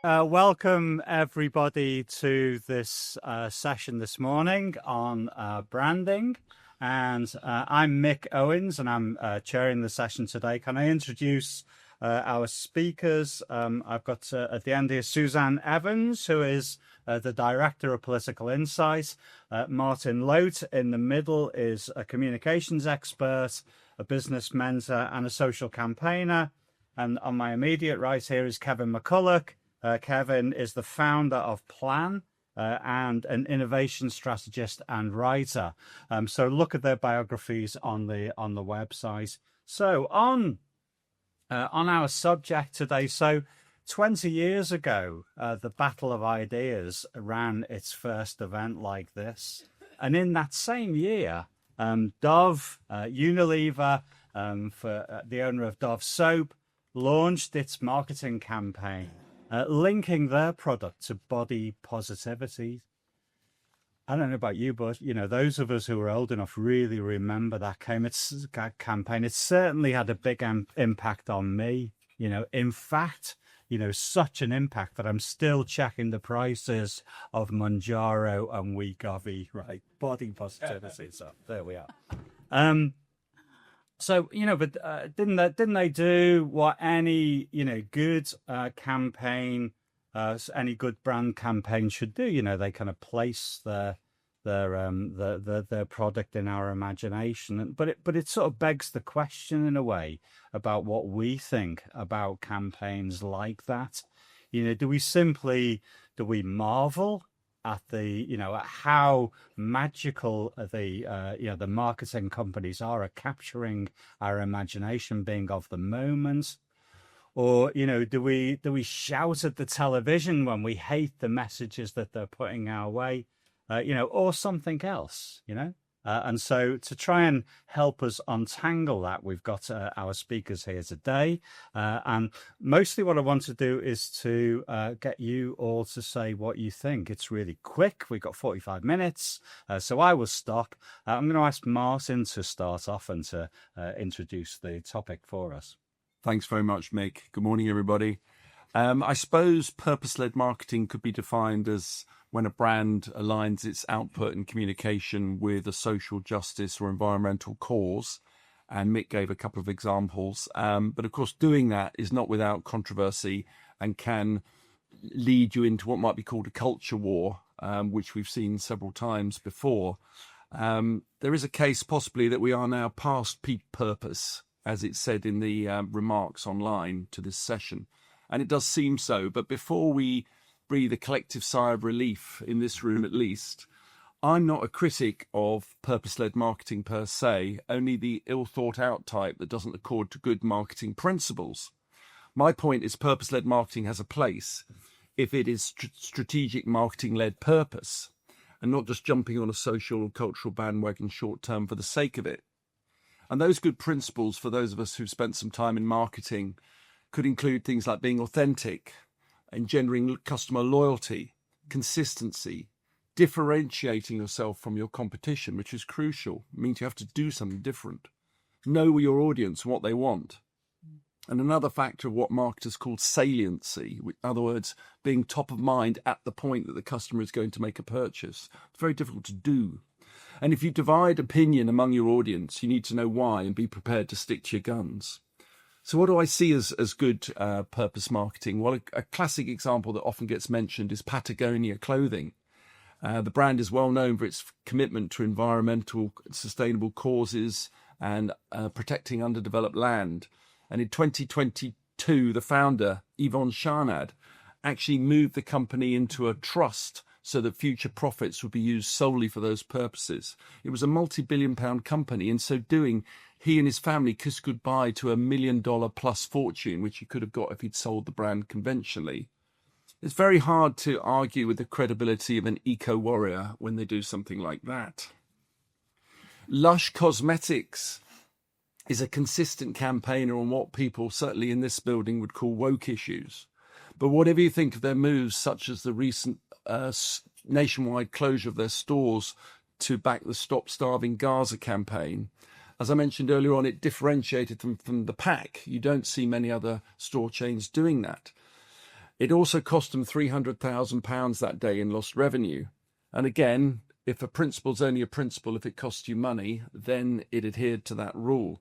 Welcome everybody to this session this morning on branding. And I'm Mick Owens and I'm chairing the session today. Can I introduce our speakers? I've got at the end here Suzanne Evans, who is the Director of Political Insight. Martin Lote in the middle is a communications expert, a business mentor and a social campaigner. And on my immediate right here is Kevin McCulloch. Kevin is the founder of Plan and an innovation strategist and writer. So look at their biographies on the website. So on our subject today, so 20 years ago, the Battle of Ideas ran its first event like this. And in that same year, Dove, Unilever, for the owner of Dove Soap, launched its marketing campaign, linking their product to body positivity. I don't know about you, but, you know, those of us who are old enough really remember that campaign. It certainly had a big impact on me. You know, in fact, you know, such an impact that I'm still checking the prices of Manjaro and Wegovy, right? Body positivity. So there we are. So, you know, but didn't they do what any, you know, good campaign, any good brand campaign should do? You know, they kind of place their product in our imagination. But it sort of begs the question in a way about what we think about campaigns like that. You know, do we marvel at the, you know, at how magical the marketing companies are at capturing our imagination, being of the moment? Or, you know, do we shout at the television when we hate the messages that they're putting our way, you know, or something else, you know? And so to try and help us untangle that, we've got our speakers here today. And mostly what I want to do is to get you all to say what you think. It's really quick. We've got 45 minutes. So I will stop. I'm going to ask Martin to start off and to introduce the topic for us. Thanks very much, Mick. Good morning, everybody. I suppose purpose-led marketing could be defined as when a brand aligns its output and communication with a social justice or environmental cause. And Mick gave a couple of examples. But of course, doing that is not without controversy and can lead you into what might be called a culture war, which we've seen several times before. There is a case possibly that we are now past peak purpose, as it's said in the remarks online to this session. And it does seem so. But before we breathe a collective sigh of relief in this room, at least, I'm not a critic of purpose-led marketing per se, only the ill-thought-out type that doesn't accord to good marketing principles. My point is purpose-led marketing has a place if it is strategic marketing-led purpose and not just jumping on a social or cultural bandwagon short-term for the sake of it. And those good principles, for those of us who've spent some time in marketing, could include things like being authentic, engendering customer loyalty, consistency, differentiating yourself from your competition, which is crucial. It means you have to do something different. Know your audience and what they want. And another factor of what marketers call saliency, in other words, being top of mind at the point that the customer is going to make a purchase. It's very difficult to do. And if you divide opinion among your audience, you need to know why and be prepared to stick to your guns. So what do I see as good purpose marketing? Well, a classic example that often gets mentioned is Patagonia clothing. The brand is well known for its commitment to environmental sustainable causes and protecting underdeveloped land. And in 2022, the founder, Yvon Chouinard, actually moved the company into a trust so that future profits would be used solely for those purposes. It was a multi-billion-pound company. In so doing, he and his family kissed goodbye to $1 million plus fortune, which he could have got if he'd sold the brand conventionally. It's very hard to argue with the credibility of an eco-warrior when they do something like that. Lush Cosmetics is a consistent campaigner on what people, certainly in this building, would call woke issues. But whatever you think of their moves, such as the recent nationwide closure of their stores to back the Stop Starving Gaza campaign, as I mentioned earlier on, it differentiated them from the pack. You don't see many other store chains doing that. It also cost them £300,000 that day in lost revenue. And again, if a principle's only a principle, if it costs you money, then it adhered to that rule.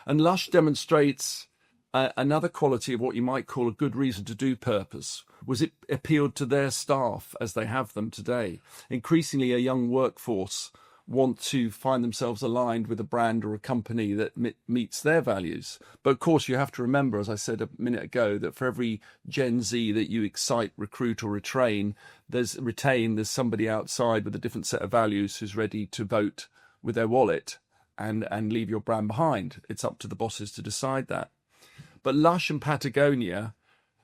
And Lush demonstrates another quality of what you might call a good reason to do purpose, was it appealed to their staff as they have them today. Increasingly, a young workforce want to find themselves aligned with a brand or a company that meets their values. But of course, you have to remember, as I said a minute ago, that for every Gen Z that you excite, recruit or retain, there's somebody outside with a different set of values who's ready to vote with their wallet and leave your brand behind. It's up to the bosses to decide that. But Lush and Patagonia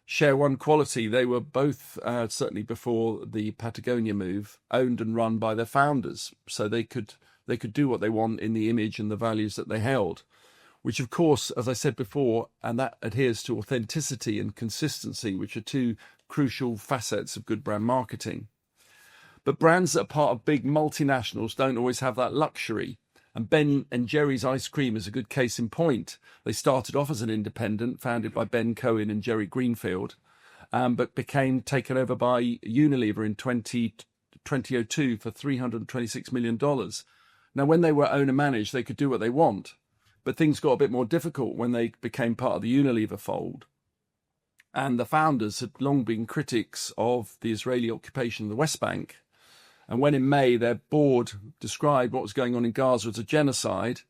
share one quality. They were both, certainly before the Patagonia move, owned and run by their founders. So they could do what they want in the image and the values that they held, which of course, as I said before, and that adheres to authenticity and consistency, which are two crucial facets of good brand marketing. But brands that are part of big multinationals don't always have that luxury. And Ben and Jerry's Ice Cream is a good case in point. They started off as an independent, founded by Ben Cohen and Jerry Greenfield, but became taken over by Unilever in 2002 for $326 million. Now, when they were owner-managed, they could do what they want, but things got a bit more difficult when they became part of the Unilever fold. And the founders had long been critics of the Israeli occupation of the West Bank. And when in May their board described what was going on in Gaza as a genocide,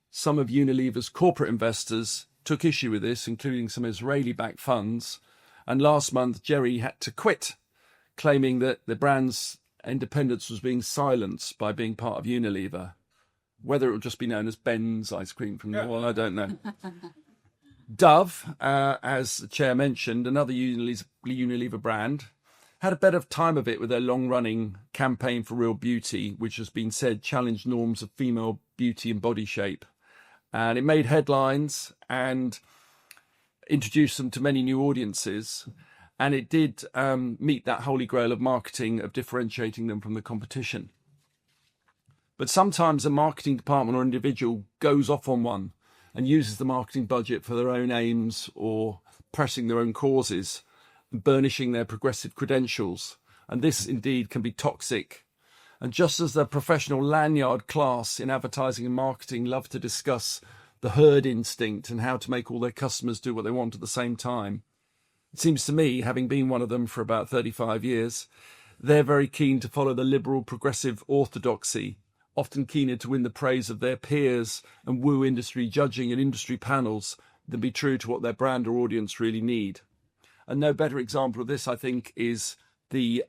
some of Unilever's corporate investors took issue with this, including some Israeli-backed funds. And last month, Jerry had to quit, claiming that the brand's independence was being silenced by being part of Unilever. Whether it will just be known as Ben's Ice Cream from now on, I don't know. Dove, as the chair mentioned, another Unilever brand, had a bit of time of it with their long-running campaign for real beauty, which has been said challenged norms of female beauty and body shape. And it made headlines and introduced them to many new audiences. And it did meet that holy grail of marketing, of differentiating them from the competition. But sometimes a marketing department or individual goes off on one and uses the marketing budget for their own aims or pressing their own causes, burnishing their progressive credentials. And this indeed can be toxic. And just as the professional lanyard class in advertising and marketing love to discuss the herd instinct and how to make all their customers do what they want at the same time, it seems to me, having been one of them for about 35 years, they're very keen to follow the liberal progressive orthodoxy, often keener to win the praise of their peers and woo industry judging and industry panels than be true to what their brand or audience really need. And no better example of this, I think, is the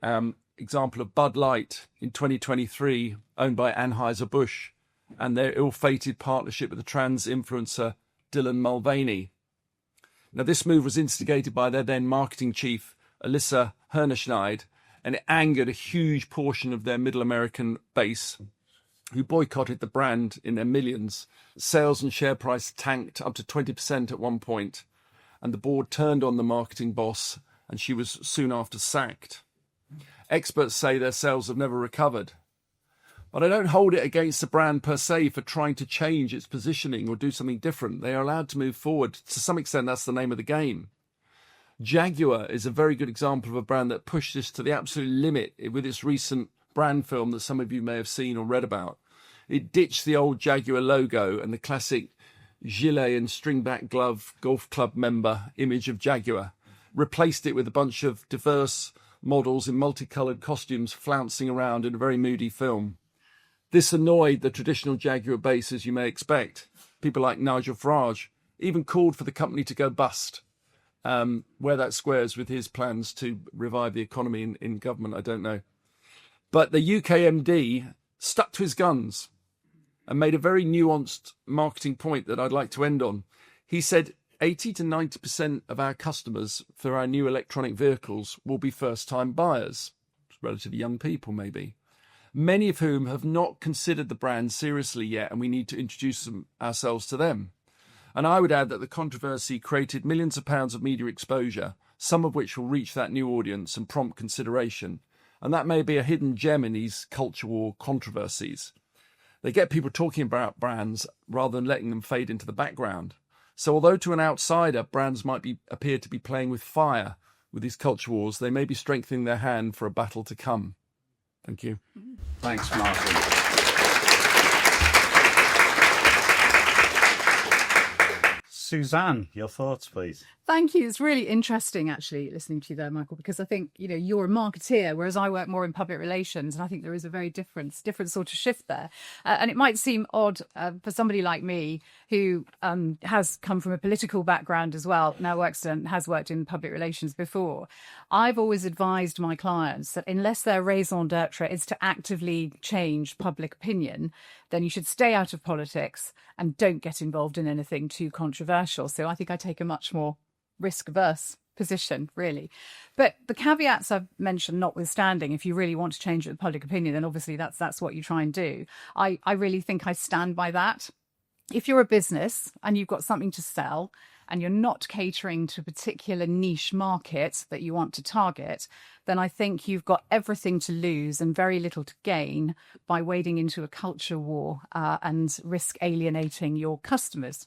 example of Bud Light in 2023, owned by Anheuser-Busch, and their ill-fated partnership with the trans influencer Dylan Mulvaney. Now, this move was instigated by their then marketing chief, Alyssa Hernerschneid, and it angered a huge portion of their middle American base, who boycotted the brand in their millions. Sales and share price tanked up to 20% at one point, and the board turned on the marketing boss, and she was soon after sacked. Experts say their sales have never recovered. But I don't hold it against the brand per se for trying to change its positioning or do something different. They are allowed to move forward. To some extent, that's the name of the game. Jaguar is a very good example of a brand that pushed this to the absolute limit with its recent brand film that some of you may have seen or read about. It ditched the old Jaguar logo and the classic gilet and stringback glove golf club member image of Jaguar, replaced it with a bunch of diverse models in multicoloured costumes flouncing around in a very moody film. This annoyed the traditional Jaguar base, as you may expect. People like Nigel Farage even called for the company to go bust. Where that squares with his plans to revive the economy in government, I don't know. But the UK MD stuck to his guns and made a very nuanced marketing point that I'd like to end on. He said 80 to 90% of our customers for our new electronic vehicles will be first-time buyers, relatively young people maybe, many of whom have not considered the brand seriously yet, and we need to introduce ourselves to them. And I would add that the controversy created millions of pounds of media exposure, some of which will reach that new audience and prompt consideration. And that may be a hidden gem in these culture war controversies. They get people talking about brands rather than letting them fade into the background. So although to an outsider, brands might appear to be playing with fire, with these culture wars, they may be strengthening their hand for a battle to come. Thank you. Thanks, Martin. Suzanne, your thoughts, please. Thank you. It's really interesting, actually, listening to you there, Michael, because I think, you're a marketeer, whereas I work more in public relations. And I think there is a very different sort of shift there. And it might seem odd for somebody like me who has come from a political background as well, now has worked in public relations before. I've always advised my clients that unless their raison d'etre is to actively change public opinion, then you should stay out of politics and don't get involved in anything too controversial. So I think I take a much more risk-averse position, really. But the caveats I've mentioned notwithstanding, if you really want to change the public opinion, then obviously that's what you try and do. I really think I stand by that. If you're a business and you've got something to sell and you're not catering to a particular niche market that you want to target, then I think you've got everything to lose and very little to gain by wading into a culture war and risk alienating your customers.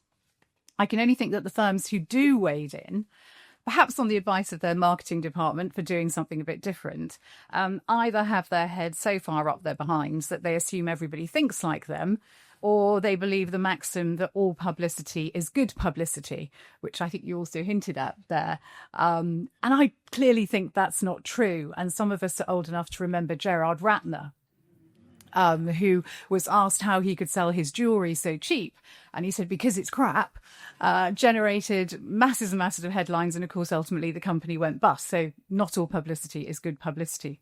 I can only think that the firms who do wade in, perhaps on the advice of their marketing department for doing something a bit different, either have their head so far up their behinds that they assume everybody thinks like them, or they believe the maxim that all publicity is good publicity, which I think you also hinted at there. And I clearly think that's not true. And some of us are old enough to remember Gerard Ratner, who was asked how he could sell his jewellery so cheap. And he said, because it's crap, generated masses and masses of headlines. And of course, ultimately, the company went bust. So not all publicity is good publicity.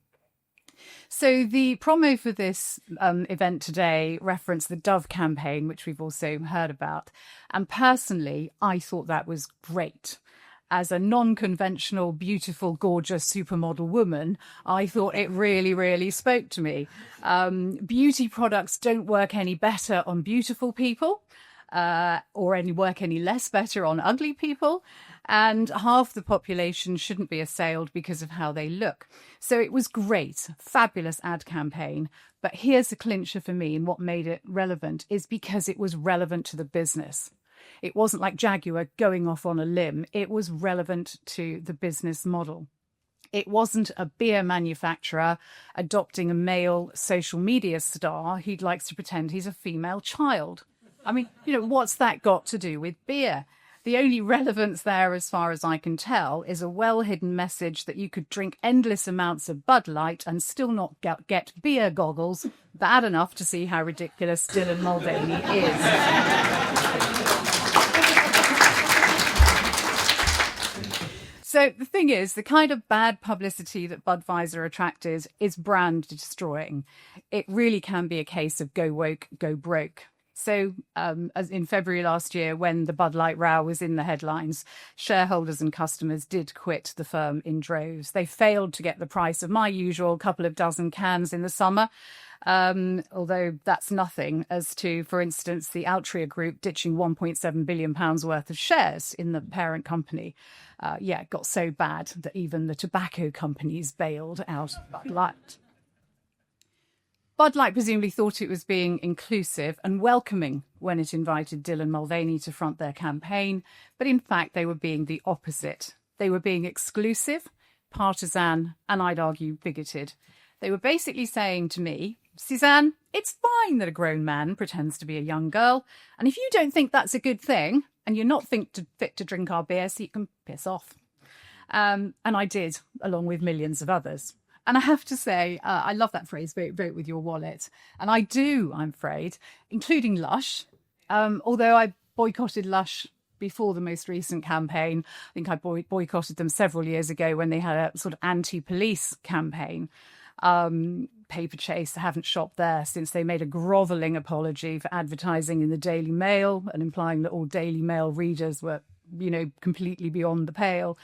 So the promo for this event today referenced the Dove campaign, which we've also heard about. And personally, I thought that was great. As a non-conventional, beautiful, gorgeous supermodel woman, I thought it really, really spoke to me. Beauty products don't work any better on beautiful people or work any less better on ugly people. And half the population shouldn't be assailed because of how they look. So it was great, fabulous ad campaign. But here's the clincher for me, and what made it relevant is because it was relevant to the business. It wasn't like Jaguar going off on a limb. It was relevant to the business model. It wasn't a beer manufacturer adopting a male social media star who likes to pretend he's a female child. I mean, what's that got to do with beer? The only relevance there, as far as I can tell, is a well-hidden message that you could drink endless amounts of Bud Light and still not get beer goggles bad enough to see how ridiculous Dylan Mulvaney is. So the thing is, the kind of bad publicity that Budweiser attracted is brand destroying. It really can be a case of go woke, go broke. So as in February last year, when the Bud Light row was in the headlines, shareholders and customers did quit the firm in droves. They failed to get the price of my usual couple of dozen cans in the summer, although that's nothing as to, for instance, the Altria Group ditching £1.7 billion worth of shares in the parent company. It got so bad that even the tobacco companies bailed out Bud Light. Bud Light presumably thought it was being inclusive and welcoming when it invited Dylan Mulvaney to front their campaign, but in fact they were being the opposite. They were being exclusive, partisan, and I'd argue bigoted. They were basically saying to me, Suzanne, it's fine that a grown man pretends to be a young girl, and if you don't think that's a good thing, and you're not fit to drink our beer, so you can piss off. And I did, along with millions of others. And I have to say, I love that phrase, vote with your wallet. And I do, I'm afraid, including Lush. Although I boycotted Lush before the most recent campaign. I think I boycotted them several years ago when they had a sort of anti-police campaign. Paper Chase, I haven't shopped there since they made a grovelling apology for advertising in the Daily Mail and implying that all Daily Mail readers were, completely beyond the pale.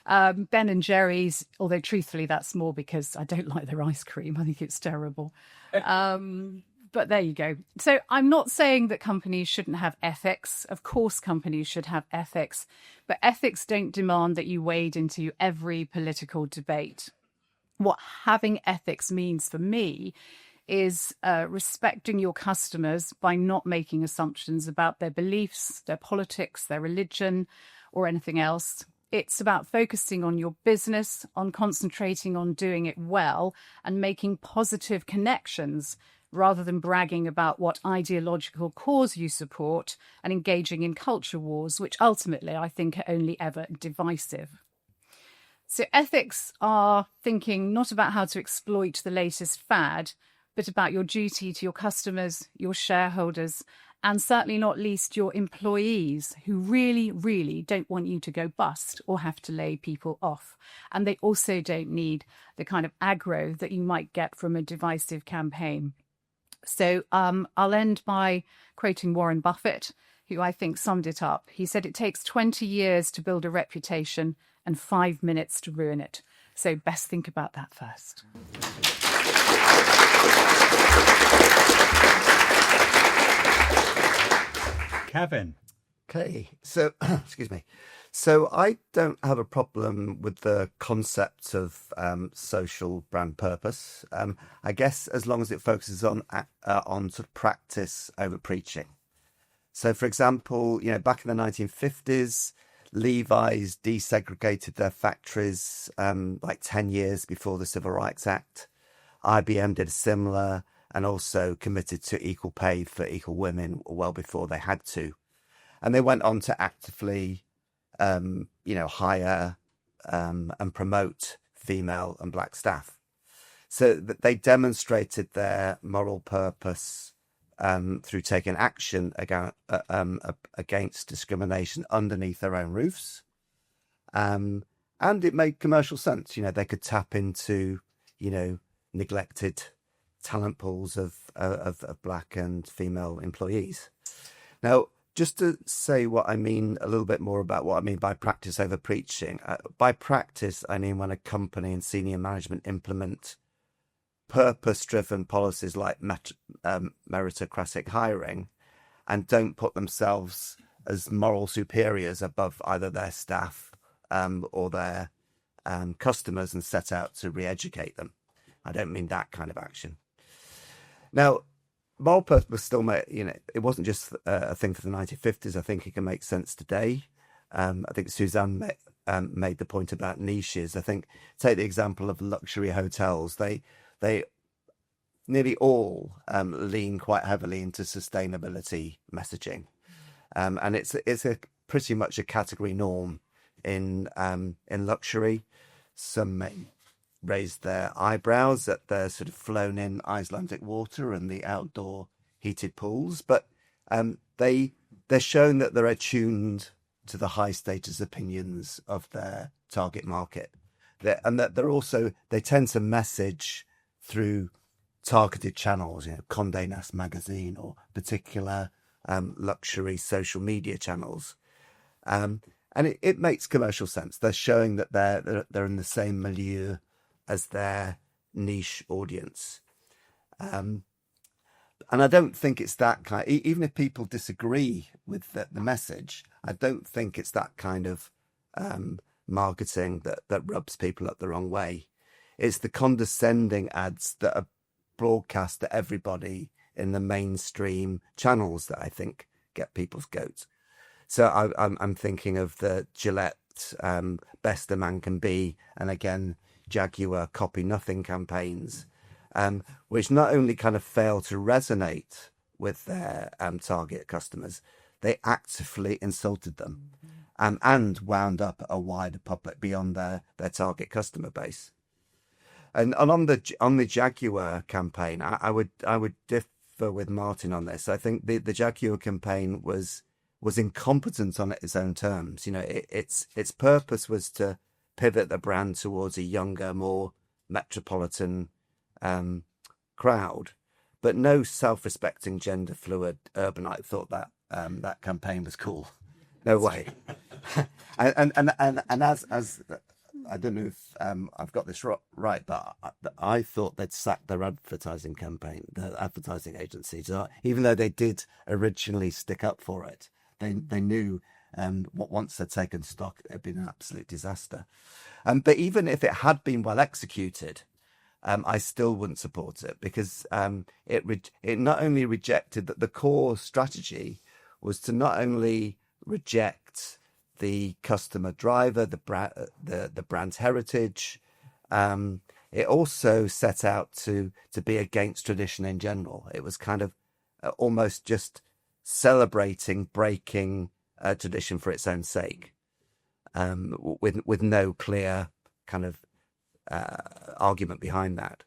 Ben and Jerry's, although truthfully that's more because I don't like their ice cream. I think it's terrible. But there you go. So I'm not saying that companies shouldn't have ethics. Of course companies should have ethics. But ethics don't demand that you wade into every political debate. What having ethics means for me is respecting your customers by not making assumptions about their beliefs, their politics, their religion, or anything else. It's about focusing on your business, on concentrating on doing it well and making positive connections rather than bragging about what ideological cause you support and engaging in culture wars, which ultimately I think are only ever divisive. So ethics are thinking not about how to exploit the latest fad, but about your duty to your customers, your shareholders, and certainly not least your employees who really, really don't want you to go bust or have to lay people off. And they also don't need the kind of aggro that you might get from a divisive campaign. So I'll end by quoting Warren Buffett, who I think summed it up. He said, "It takes 20 years to build a reputation and 5 minutes to ruin it. So best think about that first." Kevin. Okay, so excuse me. So I don't have a problem with the concept of social brand purpose. I guess as long as it focuses on sort of practice over preaching. So, for example, back in the 1950s, Levi's desegregated their factories like 10 years before the Civil Rights Act. IBM did a similar, and also committed to equal pay for equal women well before they had to. And they went on to actively, hire and promote female and black staff. So that they demonstrated their moral purpose through taking action against discrimination underneath their own roofs. And it made commercial sense. They could tap into, neglected talent pools of black and female employees. Now, just to say what I mean a little bit more about what I mean by practice over preaching. By practice, I mean when a company and senior management implement purpose-driven policies like meritocratic hiring and don't put themselves as moral superiors above either their staff or their customers and set out to re-educate them. I don't mean that kind of action. Now, moral purpose still it wasn't just a thing for the 1950s. I think it can make sense today. I think Suzanne made the point about niches. I think, take the example of luxury hotels. They nearly all lean quite heavily into sustainability messaging. And it's pretty much a category norm in luxury. Some may raise their eyebrows at the sort of flown in Icelandic water and the outdoor heated pools, but they're shown that they're attuned to the high status opinions of their target market, and that they tend to message through targeted channels, Condé Nast magazine or particular luxury social media channels, and it makes commercial sense. They're showing that they're in the same milieu as their niche audience. And I don't think it's that kind, even if people disagree with the message, I don't think it's that kind of marketing that rubs people up the wrong way. It's the condescending ads that are broadcast to everybody in the mainstream channels that I think get people's goat. So I'm thinking of the Gillette Best a Man Can Be, and again, Jaguar Copy Nothing campaigns, which not only kind of fail to resonate with their target customers, they actively insulted them and wound up a wider public beyond their target customer base. And on the Jaguar campaign, I would differ with Martin on this. I think the Jaguar campaign was incompetent on its own terms. Its purpose was to pivot the brand towards a younger, more metropolitan crowd, but no self-respecting, gender-fluid urbanite thought that that campaign was cool. No way. and as I don't know if I've got this right, but I thought they'd sacked their advertising campaign, the advertising agency. So even though they did originally stick up for it, they knew once they'd taken stock, it had been an absolute disaster. But even if it had been well executed, I still wouldn't support it, because it not only rejected that the core strategy was to not only reject the customer driver, the brand's heritage. It also set out to be against tradition in general. It was kind of almost just celebrating breaking tradition for its own sake, with no clear kind of argument behind that.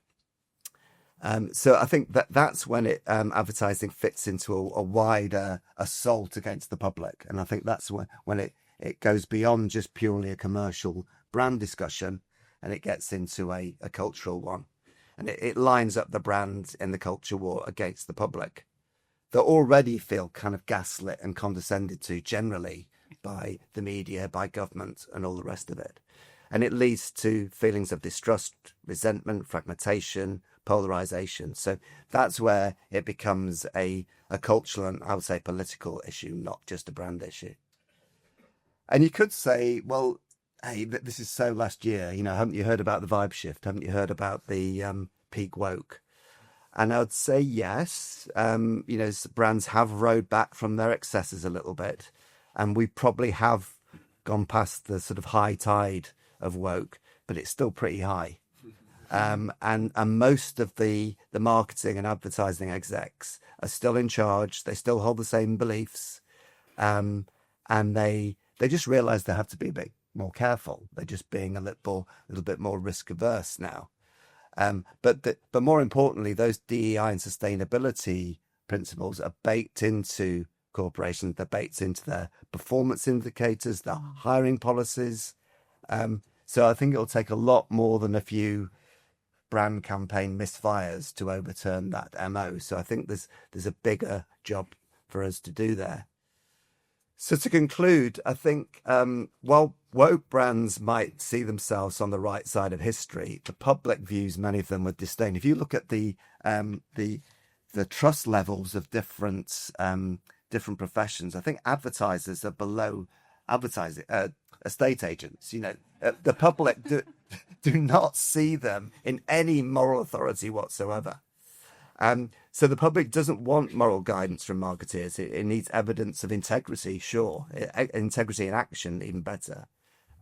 So I think that's when advertising fits into a wider assault against the public, and I think that's when it goes beyond just purely a commercial brand discussion, and it gets into a cultural one, and it lines up the brand in the culture war against the public that already feel kind of gaslit and condescended to generally by the media, by government, and all the rest of it. And it leads to feelings of distrust, resentment, fragmentation, polarization. So that's where it becomes a cultural and, I would say, political issue, not just a brand issue. And you could say, well, hey, this is so last year, haven't you heard about the vibe shift? Haven't you heard about the peak woke? And I would say yes. Brands have rode back from their excesses a little bit, and we probably have gone past the sort of high tide of woke, but it's still pretty high. And most of the marketing and advertising execs are still in charge. They still hold the same beliefs, and they just realise they have to be a bit more careful. They're just being a little bit more risk averse now. But more importantly, those DEI and sustainability principles are baked into corporations. They're baked into their performance indicators, their hiring policies. So I think it'll take a lot more than a few brand campaign misfires to overturn that MO. So I think there's a bigger job for us to do there. So to conclude, I think while woke brands might see themselves on the right side of history, the public views many of them with disdain. If you look at the trust levels of different professions, I think advertisers are below advertising estate agents. The public do not see them in any moral authority whatsoever. So the public doesn't want moral guidance from marketeers. It needs evidence of integrity, sure. Integrity in action, even better.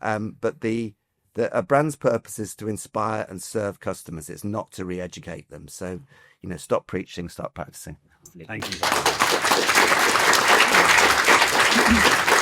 But a brand's purpose is to inspire and serve customers. It's not to re-educate them. So, stop preaching, start practicing. Thank you.